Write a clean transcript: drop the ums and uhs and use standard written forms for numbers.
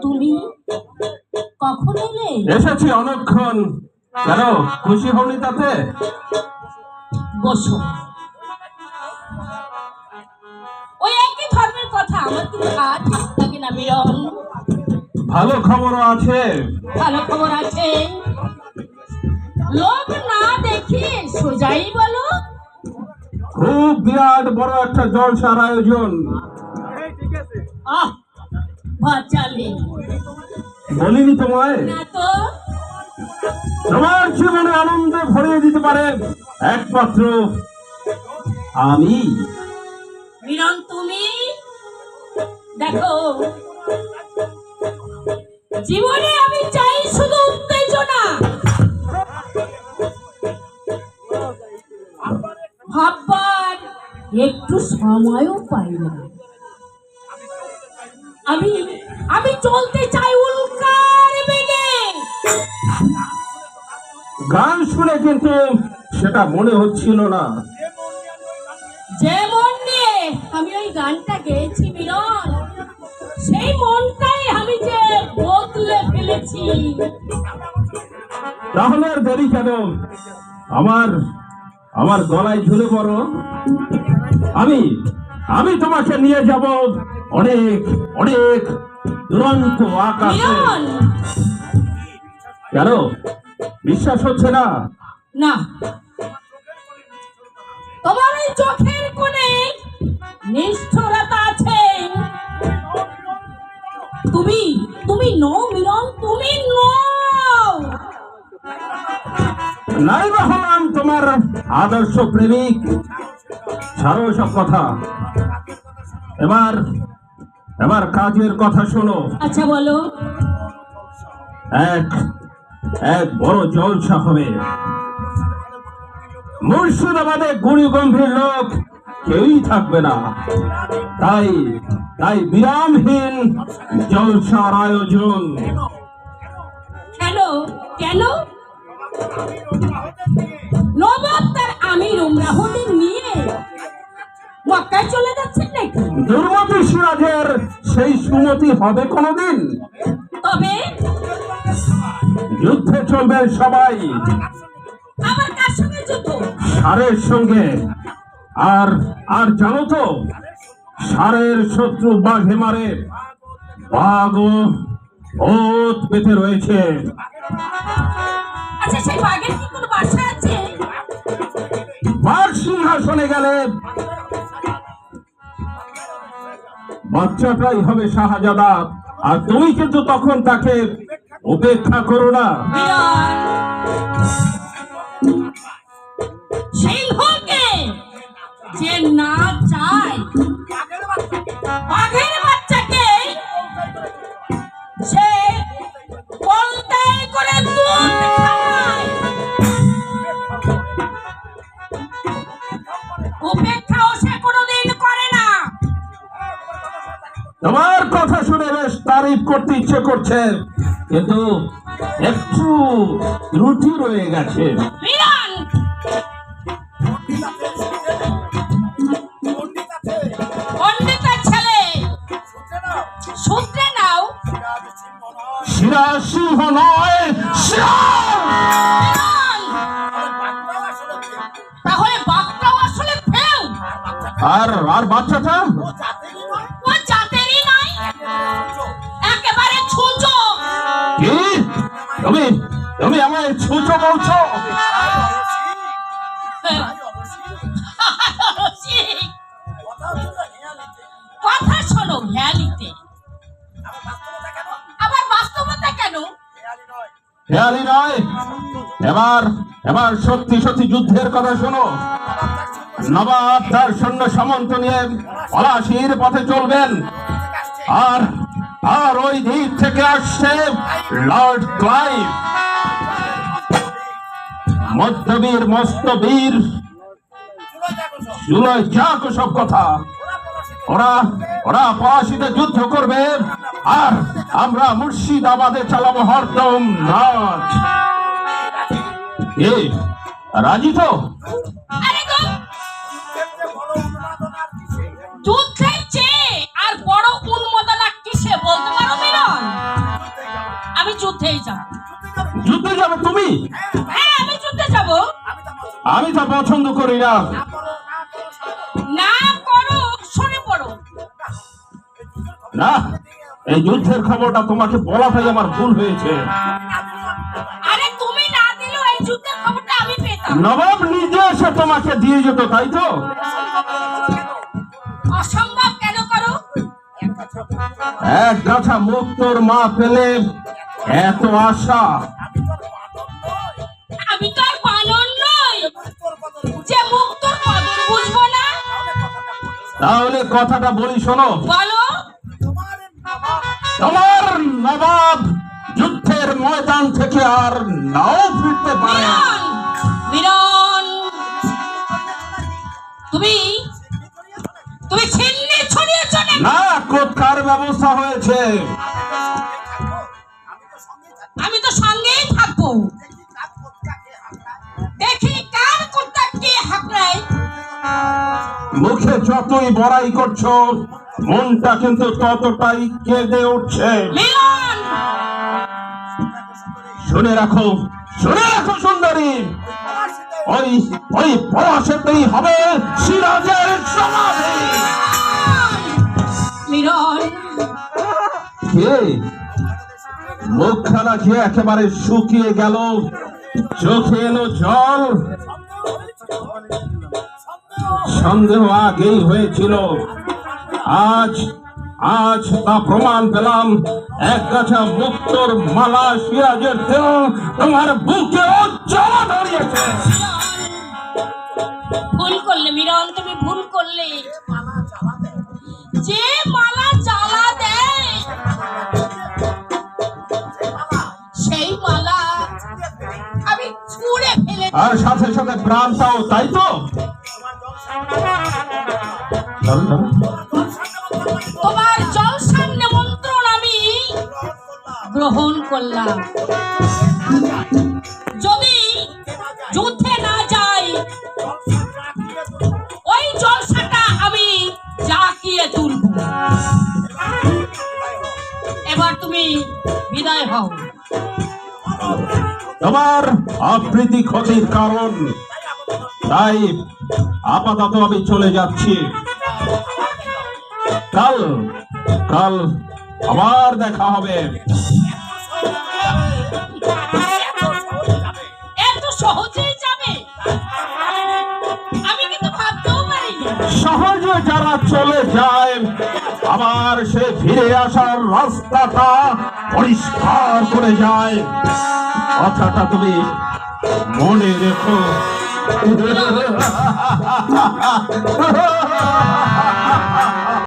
তুমি কখন এলে? এসেছি অনেকক্ষণ। কেন, খুশি হওনি তাতে? বসো। ওই একই ধর্মের কথা আমার কিন্তু আর ভালো লাগে না মিলন। ভালো খবরও আছে। ভালো খবর আছে, লোক না দেখি সোজাই বলো। খুব বিরাট বড় একটা জলসার আয়োজন। আহ বাচালে বলিনি তোমায়? না তো। তোমার জীবনে আনন্দে ভরিয়ে দিতে পারে একমাত্র আমি। মিলন তুমি দেখো, জীবনে আমি চাই শুধু উত্তেজনা, ভাববার একটু সময়ও পাই না। আমি আমি চলতে চাই উল্কার বেগে। গান শুনে কিন্তু সেটা মনে হচ্ছিল না। যে মন নিয়ে আমি ওই গানটা গেয়েছি মিলন, সেই মনটাই আমি যে বদলে ফেলেছি। তাহলে আর দেরি কেন? আমার আমার গলায় ঝুলে পড়ো। আমি আমি তোমাকে নিয়ে যাব অনেক অনেক দুরন্ত আকাশে। কেন, বিশ্বাস হচ্ছে না? না, তোমার এই চোখের কোণে নিষ্ঠুরতা আছে। তুমি তুমি নও মিলন, তুমি নও। নাই বা হলাম তোমার আদর্শ প্রেমিক। ছাড়ো সব কথা, এবার এবার কাজের কথা শোনো। আচ্ছা বলো। এক এক বড় জলসা হবে। মুর্শিদাবাদে গুণী গম্ভীর লোক কেউই থাকবে না, তাই তাই বিরামহীন জলসার আয়োজন। কেন কেন? নবাব তার আমির উমরাহদের নিয়ে মক্কায় চলে যাচ্ছেন নাকি? দুর্মতি সিরাজের সেই সুমতি হবে কোনদিন? তবে যুদ্ধে চলবে সবাই। আবার কার সঙ্গে যুদ্ধ? ষাঁড়ের সঙ্গে। আর আর জানো তো, ষাঁড়ের শত্রু বাঘে মারে, বাঘও ওত পেতে রয়েছে। আচ্ছা, সেই বাঘের কি কোনো বাসা আছে? বাঘ সিংহাসনে গেলে বাচ্চাটাই হবে শাহজাদা, আর তুমি কিন্তু তখন তাকে উপেক্ষা করো না। সিংহকে যে না চায়, বাঘের বাচ্চাকে সে বলতাই করে দুধ খায়। উপেক্ষাও সে কোনোদিন করে না। তোমার কথা শুনে বেশ তারিফ করতে ইচ্ছে করছে, কিন্তু একটু ত্রুটি রয়ে গেছে। পণ্ডিতের ছেলে, শুনতে নাও। সিরাজ সিংহ নয়, সিরাজ আর বাচ্চাটা ও জাতেরই নয়, একেবারে ছুঁচো। কি? তুমি তুমি আমায় ছুঁচো বলছো? কথা শোনো হেয়ালিতে, আবার বাস্তবতা কেন? হেয়ালি নয়, এবার এবার সত্যি সত্যি যুদ্ধের কথা শোনো। নবাব তার সৈন্য সামন্ত নিয়ে পলাশির পথে চলবেন, আর আর ওই দিক থেকে আসছে লর্ড ক্লাইভ, মধ্যবীর মস্তবীর, জুলাই যাক সব কথা। ওরা ওরা পলাশিতে যুদ্ধ করবে, আর আমরা মুর্শিদাবাদে চালাবো হরদম নাচ। রাজি তো? আরে গো, যুদ্ধের চেয়ে আর বড় উন্মাদনা কিসে বলতে পারো মিলন? আমি যুদ্ধেই যাব। যুদ্ধে যাবে তুমি? হ্যাঁ, আমি যুদ্ধে যাব। আমি তা পছন্দ করি না। না করো, শুনে পড়ো। না, এই যুদ্ধের খবরটা তোমাকে বলাটাই আমার ভুল হয়েছে। আরে তুমি না দিলেও এই যুদ্ধের খবরটা আমি পেতাম। নবাব নিজে এসে তোমাকে দিয়ে যেত, তাই তো? অসম্ভব কেন করো? এক গাছা মুক্তোর মা পেলে এত আশা? আমি তো আর বানর নই যে মুক্তর কদর বুঝবো না। তাহলে কথাটা বলি শোনো। বলো। তোমার নবাব যুদ্ধের ময়দান থেকে আর নাও ফিরতে পারে। মিলন, মিলন, তুমি তুমি ছিন্নি ছড়িয়েছ নাকি? না, কোথাকার ব্যবস্থা হয়েছে। আমি তো সঙ্গেই থাকবো, দেখি কার কোথা কে হাঁকড়ায়। মুখে যতই বড়াই করছো, মনটা কিন্তু ততটাই কেঁদে উঠছে। মিলন, শুনে রাখো, শুনে রাখো সুন্দরী, ওই ওই পলাশেতেই হবে সিরাজের সমাধি। মিলন, কে? মুখখানা যে একেবারে শুকিয়ে গেল, চোখে এলো জল। সন্দেহ আগেই হয়েছিল, আজ আজ তা প্রমাণ পেলাম। এক গাছা মুক্তোর মালা সিরাজের তেল তোমার বুকে জ্বালা ধরিয়েছে। ভুল করলে মিলন, তুমি ভুল করলে। যে মালা জ্বালা দেয় সেই মালা আমি ছুঁড়ে ফেলে, আর সাথে সাথে প্রাণটাও, তাই তো? তোমার জলসার নিমন্ত্রণ আমি গ্রহণ করলাম। যদি যুদ্ধে না যাই, ওই জলসাটা আমি জাকিয়ে তুলব। এবার তুমি বিদায় হও। তোমার আবৃত্তি ক্ষতির কারণ, তাই আপাতত আমি চলে যাচ্ছি। কাল কাল আবার দেখা হবে। এত সহজেই যাবে আমি কিন্তু ভাবতেও পারিনি। সহজে যারা চলে যায়, আবার সে ফিরে আসার রাস্তাটা পরিষ্কার করে যায়। কথাটা তুমি মনে রেখো।